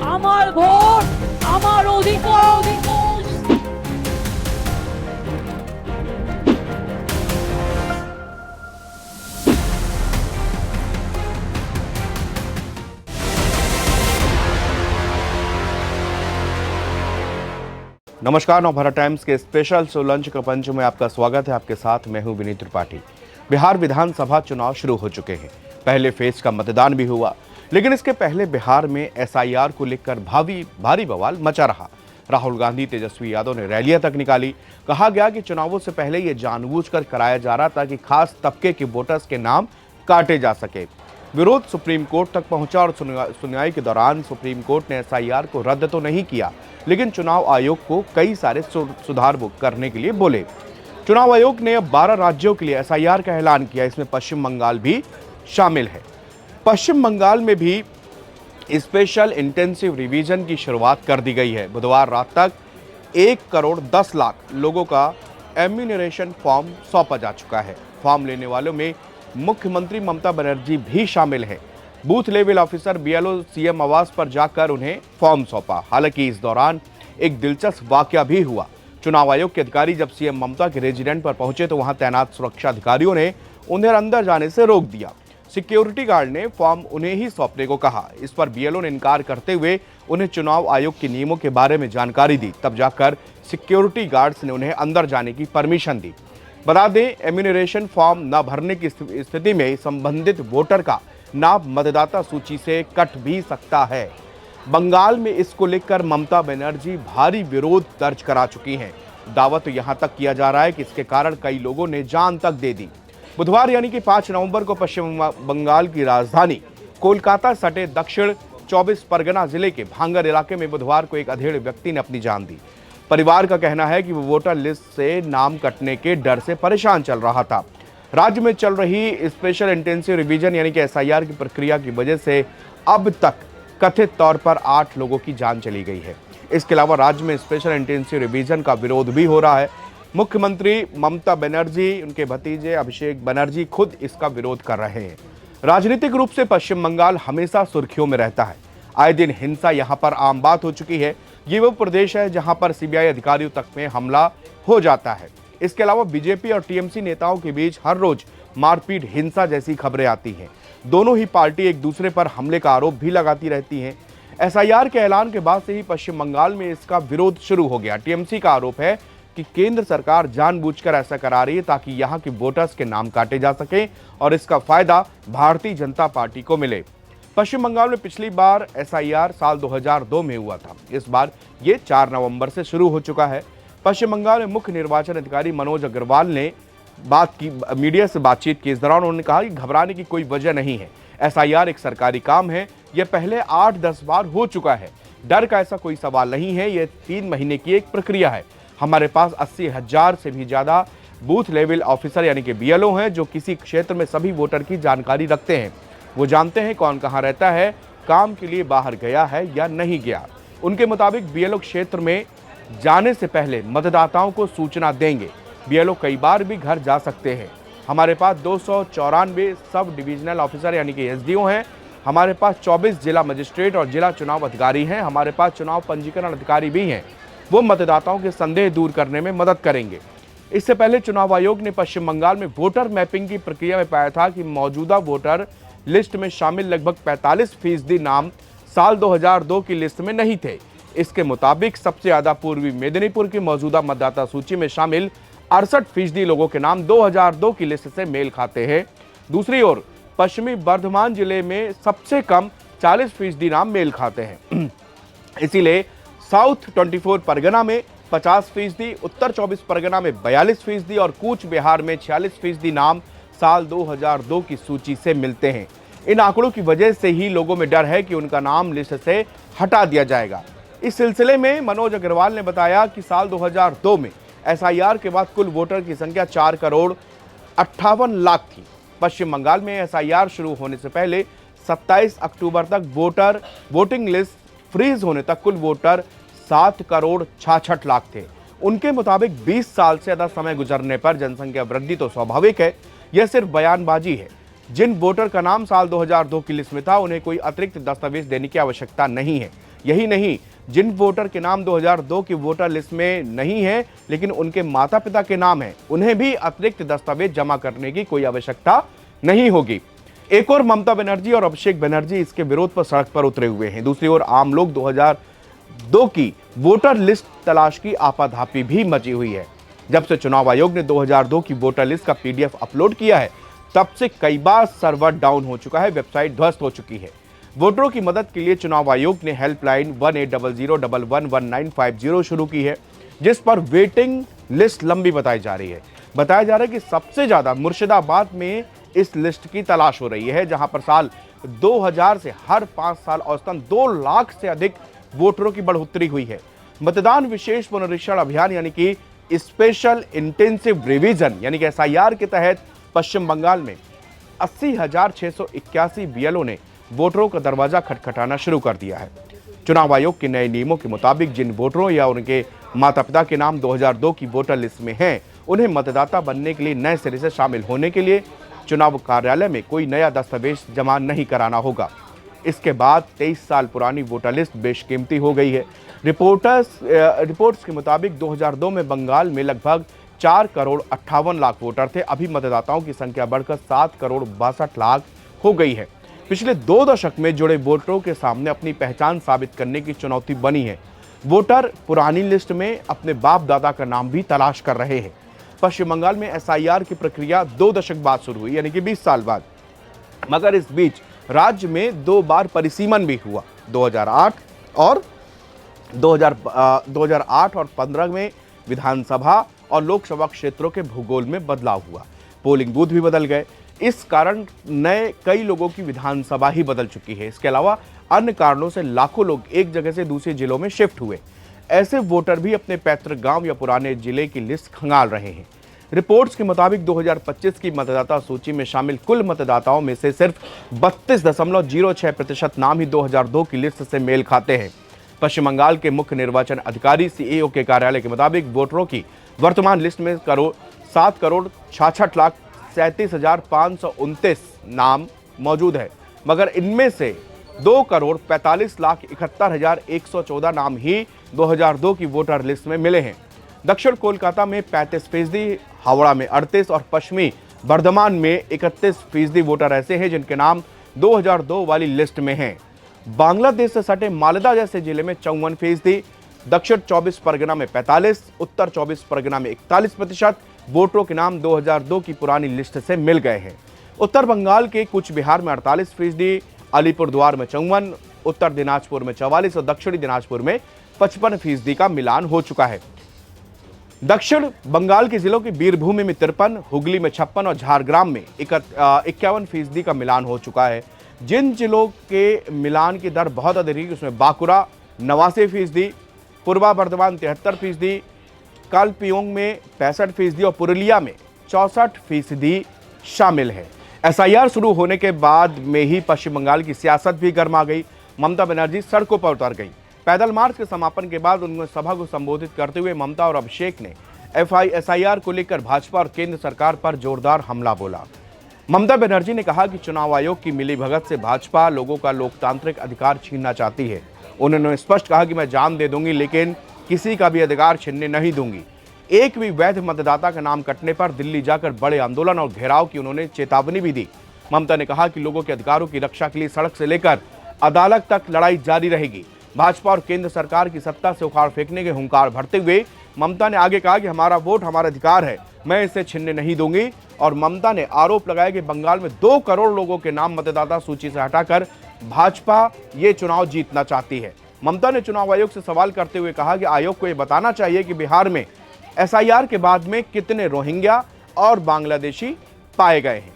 আমার ভোট আমার অধিকার। नमस्कार, नवभारत टाइम्स के स्पेशल शो लंच का पंच में आपका स्वागत है। आपके साथ मैं हूं विनीत त्रिपाठी। बिहार विधानसभा चुनाव शुरू हो चुके हैं। पहले फेज का मतदान भी हुआ, लेकिन इसके पहले बिहार में एसआईआर को लेकर भारी बवाल मचा रहा। राहुल गांधी, तेजस्वी यादव ने रैलियां तक निकाली। कहा गया कि चुनावों से पहले ये जानबूझकर कराया जा रहा था कि खास तबके के वोटर्स के नाम काटे जा सके। विरोध सुप्रीम कोर्ट तक पहुंचा और सुनवाई के दौरान सुप्रीम कोर्ट ने एसआईआर को रद्द तो नहीं किया, लेकिन चुनाव आयोग को कई सारे सुधार करने के लिए बोले। चुनाव आयोग ने अब 12 राज्यों के लिए एसआईआर का ऐलान किया। इसमें पश्चिम बंगाल भी शामिल है। पश्चिम बंगाल में भी स्पेशल इंटेंसिव रिवीजन की शुरुआत कर दी गई है। बुधवार रात तक 1 करोड़ 10 लाख लोगों का एम्यूनरेशन फॉर्म सौंपा जा चुका है। फॉर्म लेने वालों में मुख्यमंत्री ममता बनर्जी भी शामिल हैं। Booth level officer BLO CM आवास पर जाकर उन्हें फॉर्म सौंपा। हालांकि इस दौरान एक दिलचस्प वाकया भी हुआ। चुनाव आयोग के अधिकारी जब सीएम ममता के रेजिडेंट पर पहुंचे तो वहां तैनात सुरक्षा अधिकारियों ने उन्हें अंदर जाने से रोक दिया। सिक्योरिटी गार्ड ने फॉर्म उन्हें ही सौंपने को कहा। इस पर बीएलओ ने इनकार करते हुए उन्हें चुनाव आयोग के नियमों के बारे में जानकारी दी। तब जाकर सिक्योरिटी गार्ड्स ने उन्हें अंदर जाने की परमिशन दी। बता दें, एम्यूनरेशन फॉर्म न भरने की स्थिति में संबंधित वोटर का नाम मतदाता सूची से कट भी सकता है। बंगाल में इसको लेकर ममता बनर्जी भारी विरोध दर्ज करा चुकी हैं। दावा तो यहां तक किया जा रहा है कि इसके कारण कई लोगों ने जान तक दे दी। बुधवार यानी कि 5 नवंबर को पश्चिम बंगाल की राजधानी कोलकाता सटे दक्षिण 24 परगना जिले के भांगर इलाके में बुधवार को एक अधेड़ व्यक्ति ने अपनी जान दी। परिवार का कहना है कि वो वोटर लिस्ट से नाम कटने के डर से परेशान चल रहा था। राज्य में चल रही स्पेशल इंटेंसिव रिवीजन यानी कि एसआईआर की प्रक्रिया की वजह से अब तक कथित तौर पर 8 लोगों की जान चली गई है। इसके अलावा राज्य में स्पेशल इंटेंसिव रिवीजन का विरोध भी हो रहा है। मुख्यमंत्री ममता बनर्जी, उनके भतीजे अभिषेक बनर्जी खुद इसका विरोध कर रहे हैं। राजनीतिक रूप से पश्चिम बंगाल हमेशा सुर्खियों में रहता है। आए दिन हिंसा यहां पर आम बात हो चुकी है। ये वो प्रदेश है जहां पर सीबीआई अधिकारियों तक में हमला हो जाता है। इसके अलावा बीजेपी और टीएमसी नेताओं के बीच हर रोज मारपीट, हिंसा जैसी खबरें आती हैं। दोनों ही पार्टी एक दूसरे पर हमले का आरोप भी लगाती रहती हैं। एसआईआर के ऐलान के बाद से ही पश्चिम बंगाल में इसका विरोध शुरू हो गया। टीएमसी का आरोप है कि केंद्र सरकार जानबूझकर ऐसा करा रही है ताकि यहां के वोटर्स के नाम काटे जा सके और इसका फायदा भारतीय जनता पार्टी को मिले। पश्चिम बंगाल में पिछली बार एसआईआर साल 2002 में हुआ था। इस बार ये 4 नवंबर से शुरू हो चुका है। पश्चिम बंगाल में मुख्य निर्वाचन अधिकारी मनोज अग्रवाल ने मीडिया से बातचीत की। इस दौरान उन्होंने कहा कि घबराने की कोई वजह नहीं है। एसआईआर एक सरकारी काम है। यह पहले 8-10 बार हो चुका है। डर का ऐसा कोई सवाल नहीं है। यह 3 महीने की एक प्रक्रिया है। हमारे पास 80,000 से भी ज्यादा बूथ लेवल ऑफिसर यानी कि बीएलओ हैं जो किसी क्षेत्र में सभी वोटर की जानकारी रखते हैं। वो जानते हैं कौन कहां रहता है, काम के लिए बाहर गया है या नहीं गया। उनके मुताबिक बीएलओ क्षेत्र में जाने से पहले मतदाताओं को सूचना देंगे। बीएलओ कई बार भी घर जा सकते हैं। हमारे पास 294 सब डिविजनल ऑफिसर यानी कि एसडीओ हैं। हमारे पास 24 जिला मजिस्ट्रेट और जिला चुनाव अधिकारी हैं। हमारे पास चुनाव पंजीकरण अधिकारी भी हैं। वो मतदाताओं के संदेह दूर करने में मदद करेंगे। इससे पहले चुनाव आयोग ने पश्चिम बंगाल में वोटर मैपिंग की प्रक्रिया में पाया था कि मौजूदा वोटर लिस्ट में शामिल लगभग 45% नाम साल 2002 की लिस्ट में नहीं थे। इसके मुताबिक सबसे ज्यादा पूर्वी मेदिनीपुर की मौजूदा मतदाता सूची में शामिल 68% लोगों के नाम 2002 की लिस्ट से मेल खाते हैं। दूसरी ओर पश्चिमी बर्धमान जिले में सबसे कम 40% नाम मेल खाते हैं। इसीलिए साउथ 24 परगना में 50%, उत्तर 24 परगना में 42% और कूच बिहार में 46% नाम साल 2002 की सूची से मिलते हैं। इन आंकड़ों की वजह से ही लोगों में डर है कि उनका नाम लिस्ट से हटा दिया जाएगा। इस सिलसिले में मनोज अग्रवाल ने बताया कि साल 2002 में एसआईआर के बाद कुल वोटर की संख्या 4 करोड़ 58 लाख थी। पश्चिम बंगाल में एसआईआर शुरू होने से पहले 27 अक्टूबर तक वोटिंग लिस्ट फ्रीज होने तक कुल वोटर 7 करोड़ 66 लाख थे। उनके मुताबिक 20 साल से ज्यादा समय गुजरने पर जनसंख्या वृद्धि तो स्वाभाविक है, यह सिर्फ बयानबाजी है। जिन वोटर का नाम साल 2002 की लिस्ट में था उन्हें कोई अतिरिक्त दस्तावेज देने की आवश्यकता नहीं है। यही नहीं, जिन वोटर के नाम 2002 की वोटर लिस्ट में नहीं है लेकिन उनके माता पिता के नाम है, उन्हें भी अतिरिक्त दस्तावेज जमा करने की कोई आवश्यकता नहीं होगी। एक और ममता बनर्जी और अभिषेक बनर्जी इसके विरोध पर सड़क पर उतरे हुए हैं। दूसरी ओर आम लोग 2002 की वोटर लिस्ट तलाश की आपाधापी भी मची हुई है। जब से चुनाव आयोग ने 2002 की वोटर लिस्ट का पीडीएफ अपलोड किया है, तब से कई बार सर्वर डाउन हो चुका है, वेबसाइट ध्वस्त हो चुकी है। वोटरों की मदद के लिए चुनाव आयोग ने हेल्पलाइन 1800111950 शुरू की है, जिस पर वेटिंग लिस्ट लंबी बताई जा रही है। बताया जा रहा है कि सबसे ज्यादा मुर्शिदाबाद में इस लिस्ट की तलाश हो रही है, जहां पर साल 2000 से हर 5 साल औसतन 2 लाख से अधिक वोटरों की बढ़ोतरी हुई है। मतदान विशेष पुनरीक्षण अभियान यानी कि स्पेशल इंटेंसिव रिवीजन यानी कि एसआईआर के तहत पश्चिम बंगाल में 80,681 बीएलओ ने वोटरों का दरवाजा खटखटाना शुरू कर दिया है। चुनाव आयोग के नए नियमों के मुताबिक जिन वोटरों या उनके माता पिता के नाम 2002 की वोटर लिस्ट में हैं, उन्हें मतदाता बनने के लिए नए सिरे से शामिल होने के लिए चुनाव कार्यालय में कोई नया दस्तावेज जमा नहीं कराना होगा। इसके बाद 23 साल पुरानी वोटर लिस्ट बेशकीमती हो गई है। रिपोर्ट्स के मुताबिक 2002 में बंगाल में लगभग 4,58,00,000 वोटर थे। अभी मतदाताओं की संख्या बढ़कर 7,62,00,000 हो गई है। पिछले 2 दशक में जुड़े वोटरों के सामने अपनी पहचान साबित करने की चुनौती बनी है। वोटर पुरानी लिस्ट में अपने बाप दादा का नाम भी तलाश कर रहे हैं। पश्चिम बंगाल में एसआईआर की प्रक्रिया 2 दशक बाद शुरू हुई, यानी कि 20 साल बाद। मगर इस बीच राज्य में 2 बार परिसीमन भी हुआ। 2008 और 15 में विधानसभा और लोकसभा क्षेत्रों के भूगोल में बदलाव हुआ, पोलिंग बूथ भी बदल गए। इस कारण नए कई लोगों की विधानसभा ही बदल चुकी है। इसके अलावा अन्य कारणों से लाखों लोग एक जगह से दूसरे जिलों में शिफ्ट हुए। ऐसे वोटर भी अपने पैतृक गांव या पुराने जिले की लिस्ट खंगाल रहे हैं। रिपोर्ट्स के मुताबिक 2025 की मतदाता सूची में शामिल कुल मतदाताओं में से सिर्फ 32.06% नाम ही 2002 की लिस्ट से मेल खाते हैं। पश्चिम बंगाल के मुख्य निर्वाचन अधिकारी सीएओ के कार्यालय के मुताबिक वोटरों की वर्तमान लिस्ट में 7,66,37,529 नाम मौजूद है, मगर इनमें से 2,45,71,114 नाम ही 2002 की वोटर लिस्ट में मिले हैं। दक्षिण कोलकाता में 35%, हावड़ा में 38% और पश्चिमी बर्धमान में 31% वोटर ऐसे हैं जिनके नाम 2002 वाली लिस्ट में हैं। बांग्लादेश से सटे मालदा जैसे जिले में 54%, दक्षिण 24 परगना में 45%, उत्तर 24 परगना में 41% वोटरों के नाम 2002 की पुरानी लिस्ट से मिल गए हैं। उत्तर बंगाल के कुछ बिहार में 48%, अलीपुरद्वार में 54%, उत्तर दिनाजपुर में 44% और दक्षिणी दिनाजपुर में 55% का मिलान हो चुका है। दक्षिण बंगाल के जिलों की बीरभूमि में 53%, हुगली में 56% और झारग्राम में 51% का मिलान हो चुका है। जिन जिलों के मिलान की दर बहुत अधिक है उसमें बांकुरा 89%, पूर्वा बर्धमान 73%, कालपियोंग में 65% और पुरुलिया में 64% शामिल है। एसआईआर शुरू होने के बाद में ही पश्चिम बंगाल की सियासत भी गर्मा गई। ममता बनर्जी सड़कों पर उतर गई। पैदल मार्च के समापन के बाद उन्होंने सभा को संबोधित करते हुए ममता और अभिषेक ने एसआईआर को लेकर भाजपा और केंद्र सरकार पर जोरदार हमला बोला। ममता बनर्जी ने कहा कि चुनाव आयोग की मिलीभगत से भाजपा लोगों का लोकतांत्रिक अधिकार छीनना चाहती है। उन्होंने स्पष्ट कहा कि मैं जान दे दूंगी लेकिन किसी का भी अधिकार छीनने नहीं दूंगी। एक भी वैध मतदाता का नाम कटने पर दिल्ली जाकर बड़े आंदोलन और घेराव की उन्होंने चेतावनी भी दी। ममता ने कहा कि लोगों के अधिकारों की रक्षा के लिए सड़क से लेकर अदालत तक लड़ाई जारी रहेगी। भाजपा और केंद्र सरकार की सत्ता से उखाड़ फेंकने के हुंकार भरते हुए ममता ने आगे कहा कि हमारा वोट हमारा अधिकार है, मैं इसे छीनने नहीं दूंगी। और ममता ने आरोप लगाया कि बंगाल में 2 करोड़ लोगों के नाम मतदाता सूची से हटाकर भाजपा ये चुनाव जीतना चाहती है। ममता ने चुनाव आयोग से सवाल करते हुए कहा कि आयोग को यह बताना चाहिए कि बिहार में एसआईआर के बाद में कितने रोहिंग्या और बांग्लादेशी पाए गए हैं।